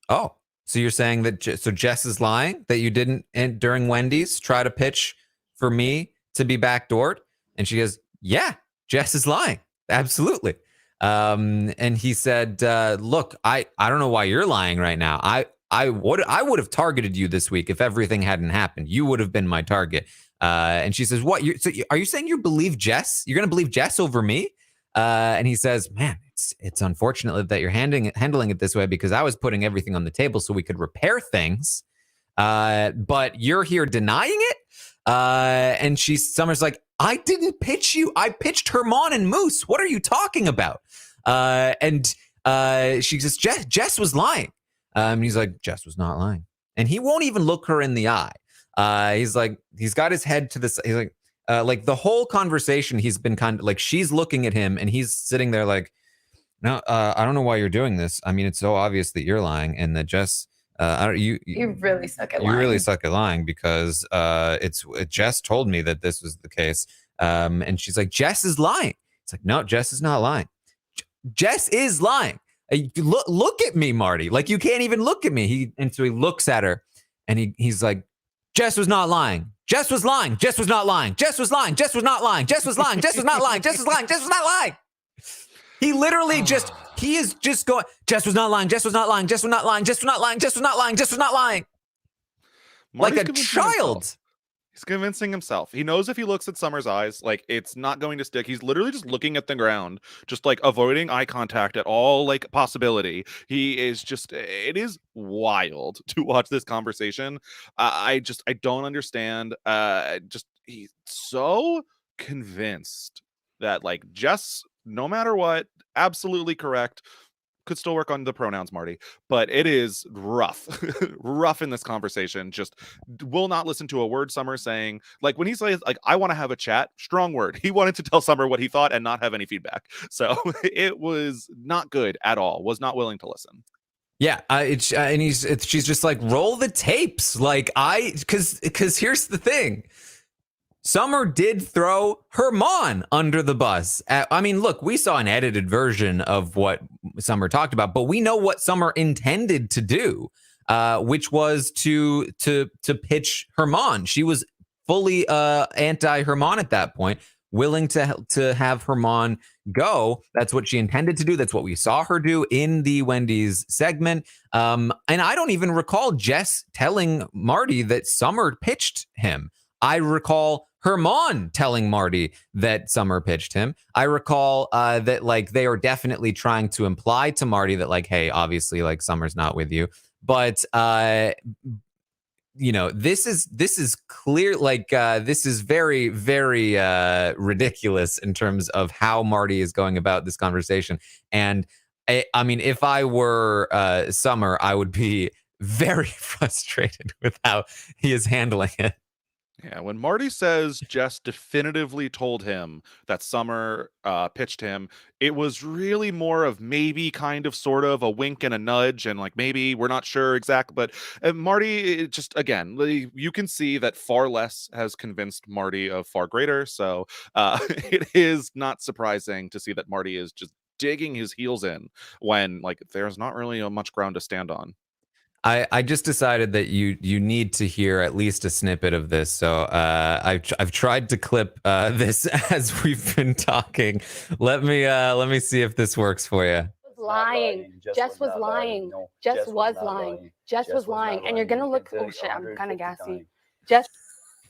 oh, so you're saying that Jess is lying, that you didn't, during Wendy's, try to pitch for me to be backdoored? And she goes, yeah, Jess is lying. Absolutely. And he said, look, I don't know why you're lying right now. I would have targeted you this week if everything hadn't happened. You would have been my target. And she says, what? Are you saying you believe Jess? You're going to believe Jess over me? And he says, man, it's unfortunate that you're handling it this way because I was putting everything on the table so we could repair things. but you're here denying it. And Summer's like, I didn't pitch you. I pitched Herman and Moose. What are you talking about? And she says, Jess was lying. And he's like, Jess was not lying. And he won't even look her in the eye. He's like, he's got his head to the, he's like the whole conversation, he's been kind of like, she's looking at him and he's sitting there like, no, I don't know why you're doing this. I mean, it's so obvious that you're lying and that Jess, you really suck at lying. You really suck at lying because Jess told me that this was the case. And she's like, Jess is lying. It's like, no, Jess is not lying. Jess is lying. Look at me, Marty. Like, you can't even look at me. So he looks at her and he's like, Jess was not lying. Jess was lying. Jess was not lying. Jess was lying. Jess was not lying. Jess was lying. Jess was not lying. Jess was lying. Jess was not lying. He literally he is just going, Jess was not lying. Jess was not lying. Jess was not lying. Jess was not lying. Jess was not lying. Jess was not lying. Marty's like a child. He's convincing himself. He knows if he looks at Summer's eyes, like, it's not going to stick. He's literally just looking at the ground, just like avoiding eye contact at all like possibility. He is just, it is wild to watch this conversation. I don't understand. He's so convinced that like Jess, no matter what, absolutely correct. Could still work on the pronouns, Marty, but it is rough rough in this conversation. Just will not listen to a word Summer saying. Like, when he says like, I want to have a chat, strong word. He wanted to tell Summer what he thought and not have any feedback. So it was not good at all. Was not willing to listen. Yeah, she's just like, roll the tapes. Like, because here's the thing. Summer did throw Herman under the bus. I mean, look, we saw an edited version of what Summer talked about, but we know what Summer intended to do, which was to pitch Herman. She was fully anti-Herman at that point, willing to have Herman go. That's what she intended to do. That's what we saw her do in the Wendy's segment. And I don't even recall Jess telling Marty that Summer pitched him. I recall Herman telling Marty that Summer pitched him. I recall that like they are definitely trying to imply to Marty that like, hey, obviously like Summer's not with you. But you know, this is clear. Like this is very, very ridiculous in terms of how Marty is going about this conversation. And I mean, if I were Summer, I would be very frustrated with how he is handling it. Yeah, when Marty says Jess definitively told him that Summer pitched him, it was really more of maybe kind of sort of a wink and a nudge and like maybe we're not sure exactly. But Marty, just again, you can see that far less has convinced Marty of far greater. So it is not surprising to see that Marty is just digging his heels in when like there's not really much ground to stand on. I just decided that you need to hear at least a snippet of this. So I've tried to clip this as we've been talking. Let me see if this works for you. Lying. Jess was lying. Jess was lying. Jess was lying. And you're gonna look. Oh shit! I'm kind of gassy. Jess.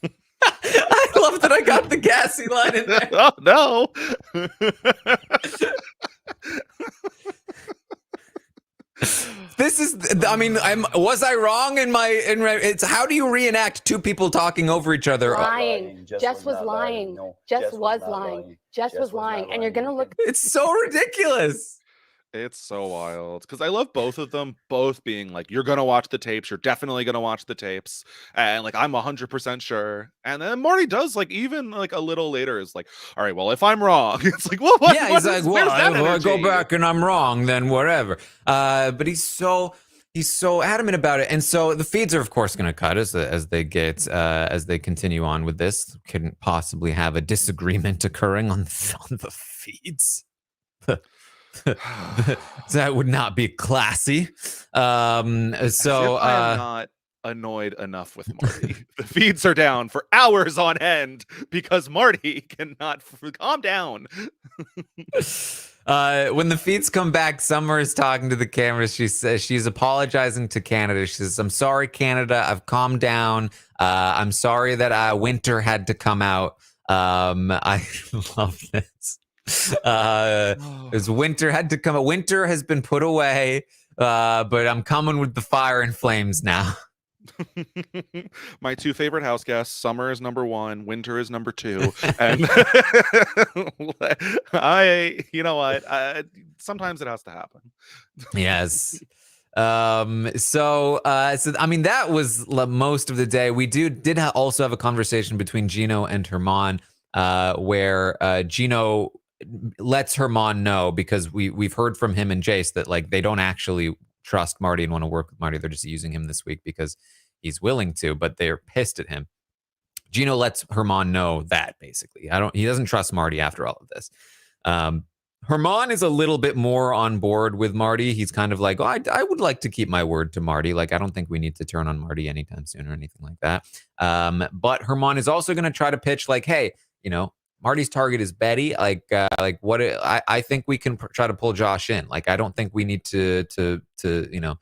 I love that I got the gassy line in there. Oh no. This is, I mean, was I wrong in my, it's how do you reenact two people talking over each other? Lying. Jess was lying. Jess was lying. Jess was lying. And you're going to look. It's so ridiculous. It's so wild because I love both of them, both being like, you're going to watch the tapes. You're definitely going to watch the tapes. And like, I'm 100% sure. And then Marty does like, even like a little later is like, all right, well, if I'm wrong, it's like, well, what? Yeah, he's like, well, if I go back and I'm wrong, then whatever. But he's so adamant about it. And so the feeds are, of course, going to cut as they continue on with this. Couldn't possibly have a disagreement occurring on the feeds. That would not be classy. I'm not annoyed enough with Marty. The feeds are down for hours on end because Marty cannot calm down. When the feeds come back, Summer is talking to the camera. She says she's apologizing to Canada. She says, I'm sorry, Canada. I've calmed down. I'm sorry that Winter had to come out. I love this. As Winter had to come out. Winter has been put away, but I'm coming with the fire and flames now. My two favorite house guests, summer is number 1, winter is number 2. And you know what? Sometimes it has to happen. Yes. So I mean, that was most of the day. We did also have a conversation between Gino and Herman, where Gino lets Herman know, because we've heard from him and Jace that like they don't actually trust Marty and want to work with Marty. They're just using him this week because he's willing to, but they're pissed at him. Gino lets Herman know that basically he doesn't trust Marty after all of this. Herman is a little bit more on board with Marty. He's kind of like, I would like to keep my word to Marty. Like, I don't think we need to turn on Marty anytime soon or anything like that. But Herman is also going to try to pitch like, hey, you know, Marty's target is Betty. Like what I think we can try to pull Josh in. Like, I don't think we need to you know,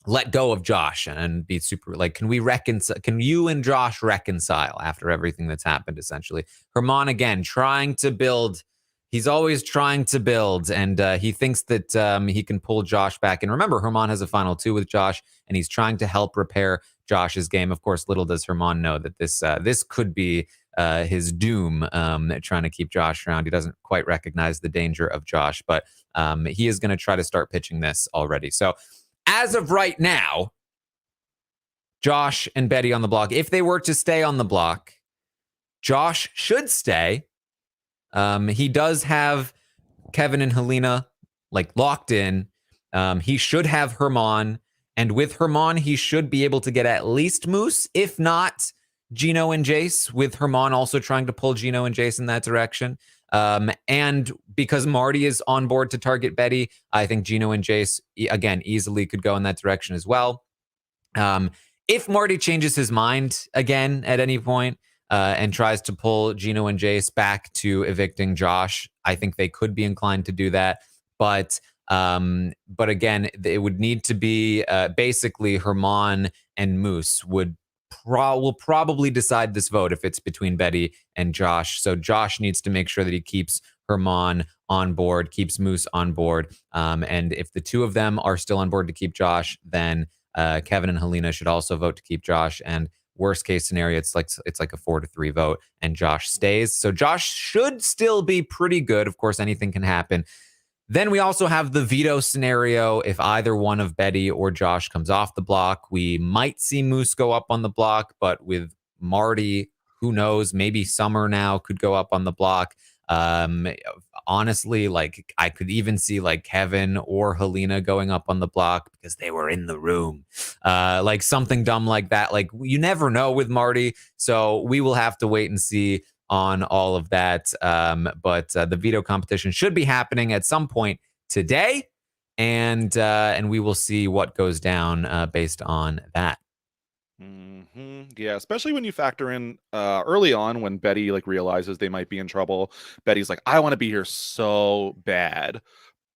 let go of Josh and be super like, can we reconcile? Can you and Josh reconcile after everything that's happened? Essentially, Herman again trying to build. He's always trying to build, and he thinks that he can pull Josh back. And remember, Herman has a final 2 with Josh, and he's trying to help repair Josh's game. Of course, little does Herman know that this could be his doom, trying to keep Josh around. He doesn't quite recognize the danger of Josh, but he is going to try to start pitching this already. So as of right now, Josh and Betty on the block. If they were to stay on the block, Josh should stay. He does have Kevin and Helena like locked in. He should have Herman, and with Herman, he should be able to get at least Moose, if not Gino and Jace, with Herman also trying to pull Gino and Jace in that direction. And because Marty is on board to target Betty, I think Gino and Jace, again, easily could go in that direction as well. If Marty changes his mind again at any point, and tries to pull Gino and Jace back to evicting Josh, I think they could be inclined to do that. But again, it would need to be basically Herman and Moose will probably decide this vote if it's between Betty and Josh. So Josh needs to make sure that he keeps Herman on board, keeps Moose on board. And if the two of them are still on board to keep Josh, then Kevin and Helena should also vote to keep Josh. And worst case scenario, it's like a 4-3 vote and Josh stays. So Josh should still be pretty good. Of course, anything can happen. Then we also have the veto scenario. If either one of Betty or Josh comes off the block, we might see Moose go up on the block, but with Marty, who knows? Maybe Summer now could go up on the block. Honestly, like I could even see like Kevin or Helena going up on the block because they were in the room, like something dumb like that. Like you never know with Marty, so we will have to wait and see on all of that. But the veto competition should be happening at some point today, and we will see what goes down based on that. Yeah, especially when you factor in early on when Betty like realizes they might be in trouble. Betty's like, I want to be here so bad,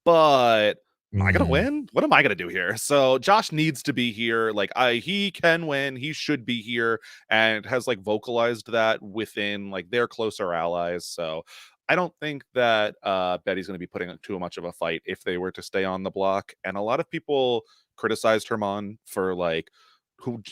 but am I gonna win? What am I gonna do here? So Josh needs to be here. Like he can win. He should be here, and has like vocalized that within like their closer allies. So I don't think that Betty's going to be putting up too much of a fight if they were to stay on the block. And a lot of people criticized Herman for like,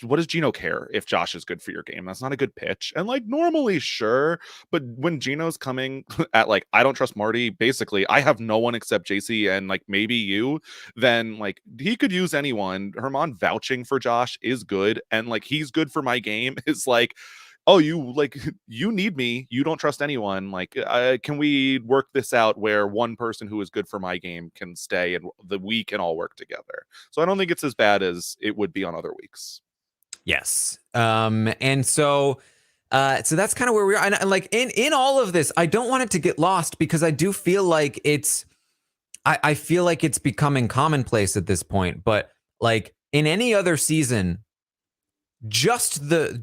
what does Gino care if Josh is good for your game? That's not a good pitch. And like normally, sure, but when Gino's coming at like, I don't trust Marty, basically, I have no one except JC and like maybe you, then like he could use anyone. Herman vouching for Josh is good, and like he's good for my game is like, oh, you need me, you don't trust anyone, like can we work this out where one person who is good for my game can stay and we can all work together? So I don't think it's as bad as it would be on other weeks. Yes. And so that's kind of where we are. And like in all of this, I don't want it to get lost because I do feel like I feel like it's becoming commonplace at this point, but like in any other season, just the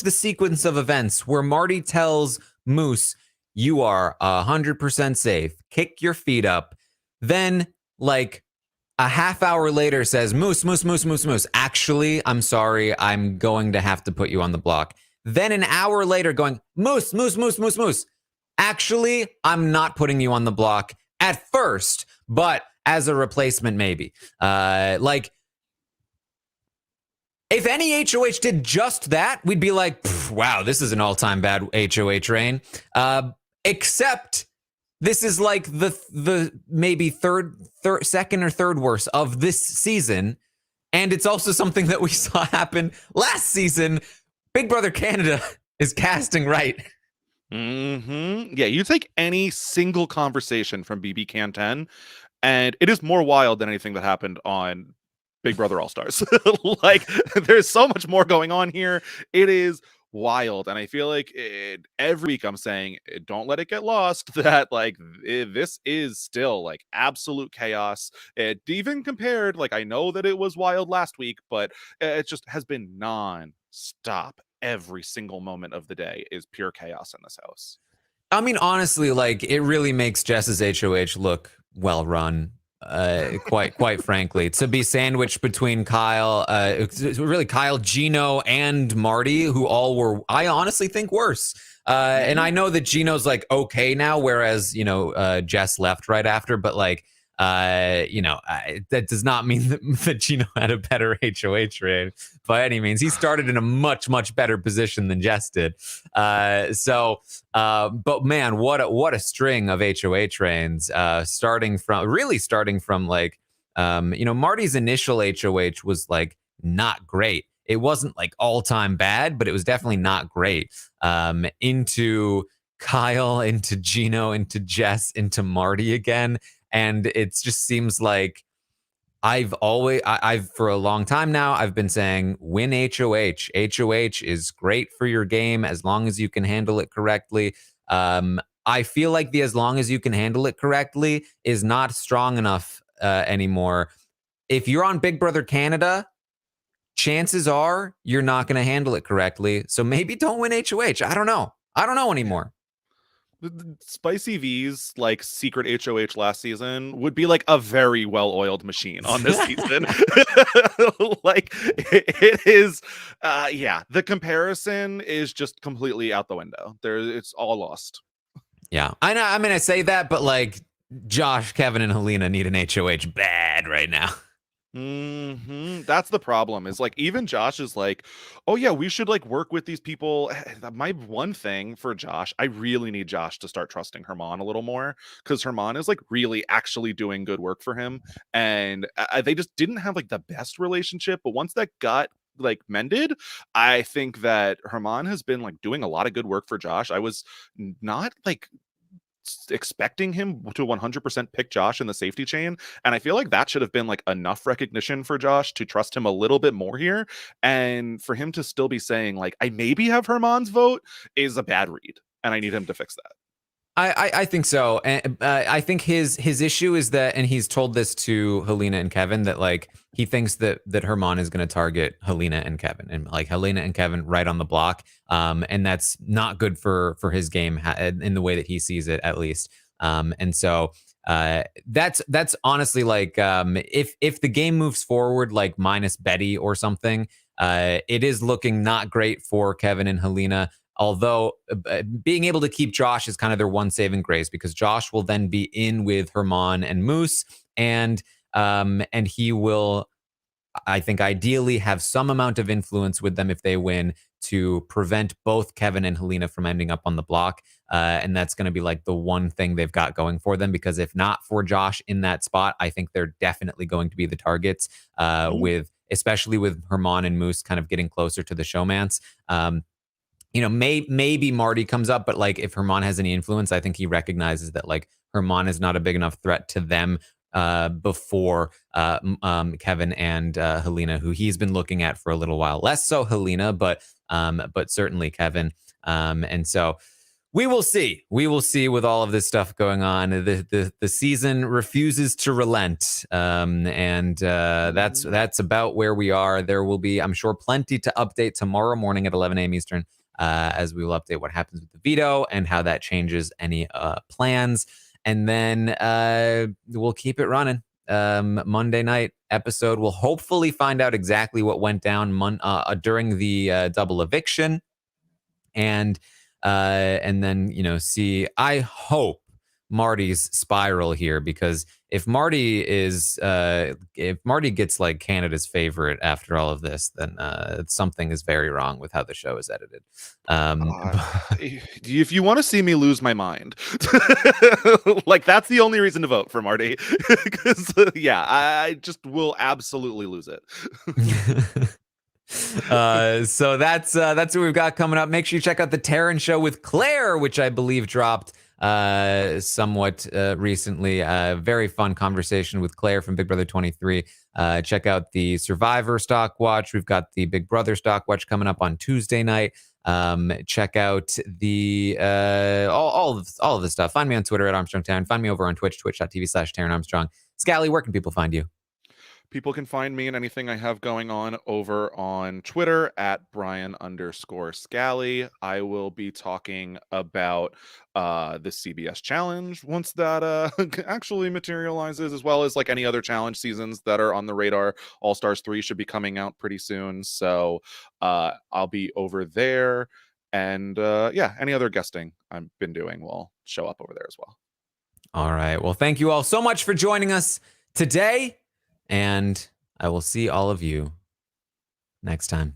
sequence of events where Marty tells Moose, you are 100% safe, kick your feet up, then like a half hour later says, Moose, actually, I'm sorry, I'm going to have to put you on the block. Then an hour later going, Moose, actually, I'm not putting you on the block at first, but as a replacement maybe. Like If any HOH did just that, we'd be like, wow, this is an all-time bad HOH reign. Except this is like the maybe second or third worst of this season. And it's also something that we saw happen last season. Big Brother Canada is casting right. Yeah, you take any single conversation from BBCAN 10, and it is more wild than anything that happened on Big Brother All Stars. Like, there's so much more going on here. It is wild, and I feel like every week I'm saying, don't let it get lost that like this is still like absolute chaos. It even compared, like, I know that it was wild last week, but it just has been non-stop. Every single moment of the day is pure chaos in this house. I mean, honestly, like, it really makes Jess's HOH look well run. Quite frankly, to be sandwiched between Kyle, Gino, and Marty, who all were, I honestly think, worse. And I know that Gino's like okay now, whereas Jess left right after, but like that does not mean that Gino had a better HOH reign by any means. He started in a much better position than Jess did. But man, what a string of HOH reigns, starting from like, Marty's initial HOH was like not great. It wasn't like all-time bad, but it was definitely not great. Into Kyle, into Gino, into Jess, into Marty again. And it just seems like I've for a long time now, I've been saying win HOH. HOH is great for your game as long as you can handle it correctly. I feel like the as long as you can handle it correctly is not strong enough anymore. If you're on Big Brother Canada, chances are you're not going to handle it correctly. So maybe don't win HOH. I don't know anymore. Spicy V's like secret HOH last season would be like a very well-oiled machine on this season. Like it is, the comparison is just completely out the window. It's all lost. Yeah, I know. I mean, I say that, but like Josh, Kevin, and Helena need an HOH bad right now. That's the problem, is like even Josh is like, oh yeah, we should like work with these people. My one thing for Josh, I really need Josh to start trusting Herman a little more, because Herman is like really actually doing good work for him, and they just didn't have like the best relationship. But once that got like mended, I think that Herman has been like doing a lot of good work for Josh. I was not like expecting him to 100% pick Josh in the safety chain, and I feel like that should have been like enough recognition for Josh to trust him a little bit more here, and for him to still be saying like I maybe have Herman's vote is a bad read, and I need him to fix that. I think so, and I think his issue is that, and he's told this to Helena and Kevin, that like he thinks that Herman is going to target Helena and Kevin, and like Helena and Kevin right on the block, and that's not good for his game in the way that he sees it, at least. And so that's honestly like, if the game moves forward like minus Betty or something, it is looking not great for Kevin and Helena. Although being able to keep Josh is kind of their one saving grace, because Josh will then be in with Herman and Moose, and he will, I think, ideally have some amount of influence with them if they win, to prevent both Kevin and Helena from ending up on the block. And that's going to be like the one thing they've got going for them, because if not for Josh in that spot, I think they're definitely going to be the targets, especially with Herman and Moose kind of getting closer to the showmance. Maybe Marty comes up, but like if Herman has any influence, I think he recognizes that like Herman is not a big enough threat to them before Kevin and Helena, who he's been looking at for a little while. Less so Helena, but certainly Kevin. And so we will see. We will see with all of this stuff going on. The season refuses to relent, and that's about where we are. There will be, I'm sure, plenty to update tomorrow morning at 11 a.m. Eastern, as we will update what happens with the veto and how that changes any plans. And then we'll keep it running. Monday night episode, we'll hopefully find out exactly what went down during the double eviction, and then see, I hope, Marty's spiral here, because if Marty gets like Canada's favorite after all of this, then something is very wrong with how the show is edited. If you want to see me lose my mind, like that's the only reason to vote for Marty. Because I just will absolutely lose it. So that's what we've got coming up. Make sure you check out the Taran Show with Claire, which I believe dropped somewhat recently. Very fun conversation with Claire from Big Brother 23. Check out the Survivor Stock Watch. We've got the Big Brother Stock Watch coming up on Tuesday night. Check out the all of the stuff. Find me on Twitter at Armstrong Taran. Find me over on Twitch, twitch.tv/Taran Armstrong. Scally, where can people find you? People can find me and anything I have going on over on Twitter at Brian_Scally. I will be talking about the CBS challenge once that actually materializes, as well as like any other challenge seasons that are on the radar. All Stars 3 should be coming out pretty soon. So I'll be over there. And any other guesting I've been doing will show up over there as well. All right. Well, thank you all so much for joining us today. And I will see all of you next time.